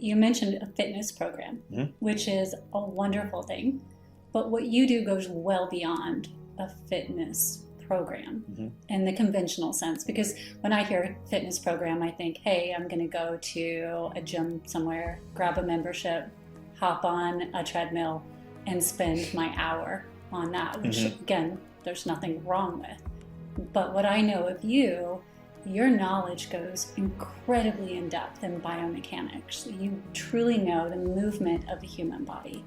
you mentioned a fitness program, which is a wonderful thing. But what you do goes well beyond a fitness program in the conventional sense. Because when I hear fitness program, I think, hey, I'm going to go to a gym somewhere, grab a membership, hop on a treadmill, and spend my hour on that, which again, there's nothing wrong with. But what I know of you, your knowledge goes incredibly in depth in biomechanics. You truly know the movement of the human body.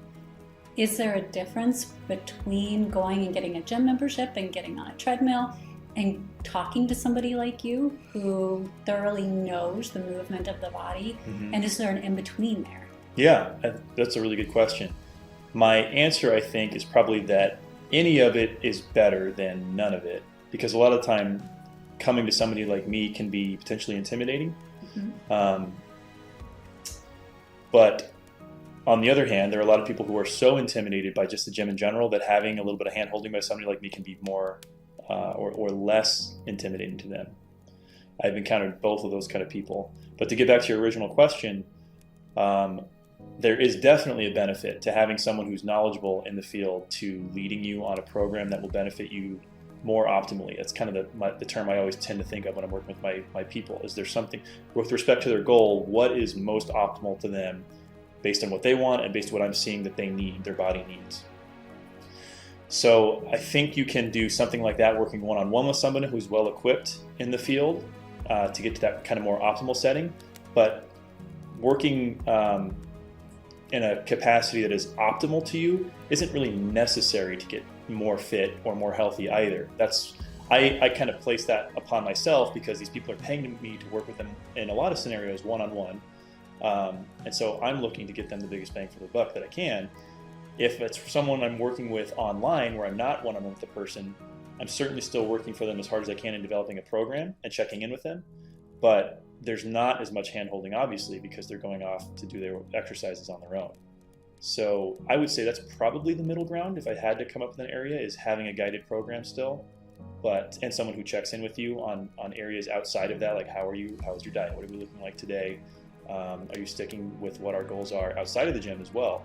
Is there a difference between going and getting a gym membership and getting on a treadmill and talking to somebody like you who thoroughly knows the movement of the body? And is there an in-between there? Yeah, that's a really good question. My answer, I think, is probably that any of it is better than none of it, because a lot of the time coming to somebody like me can be potentially intimidating. But on the other hand, there are a lot of people who are so intimidated by just the gym in general that having a little bit of hand-holding by somebody like me can be more or less intimidating to them. I've encountered both of those kind of people. But to get back to your original question, there is definitely a benefit to having someone who's knowledgeable in the field to leading you on a program that will benefit you more optimally. That's kind of the term I always tend to think of when I'm working with my people. Is there something, with respect to their goal, what is most optimal to them based on what they want and based on what I'm seeing that they need, their body needs. So I think you can do something like that, working one-on-one with someone who's well equipped in the field to get to that kind of more optimal setting. But working in a capacity that is optimal to you isn't really necessary to get more fit or more healthy either. I kind of place that upon myself because these people are paying me to work with them in a lot of scenarios one-on-one. And so I'm looking to get them the biggest bang for the buck that I can. If it's someone I'm working with online where I'm not one-on-one with the person, I'm certainly still working for them as hard as I can in developing a program and checking in with them. But there's not as much hand-holding, obviously, because they're going off to do their exercises on their own. So I would say that's probably the middle ground if I had to come up with an area, is having a guided program still, and someone who checks in with you on areas outside of that, like how is your diet? What are we looking like today? Are you sticking with what our goals are outside of the gym as well?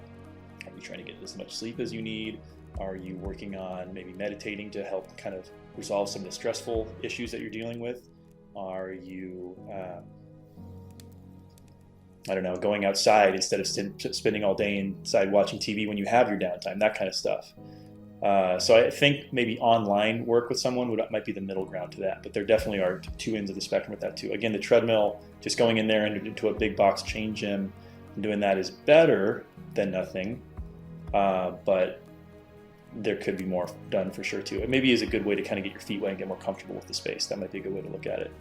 Are you trying to get as much sleep as you need? Are you working on maybe meditating to help kind of resolve some of the stressful issues that you're dealing with? Are you, going outside instead of spending all day inside watching TV when you have your downtime, that kind of stuff. So I think maybe online work with someone might be the middle ground to that, but there definitely are two ends of the spectrum with that too. Again, the treadmill, just going in there and into a big box chain gym and doing that is better than nothing, but there could be more done for sure too. It maybe is a good way to kind of get your feet wet and get more comfortable with the space. That might be a good way to look at it.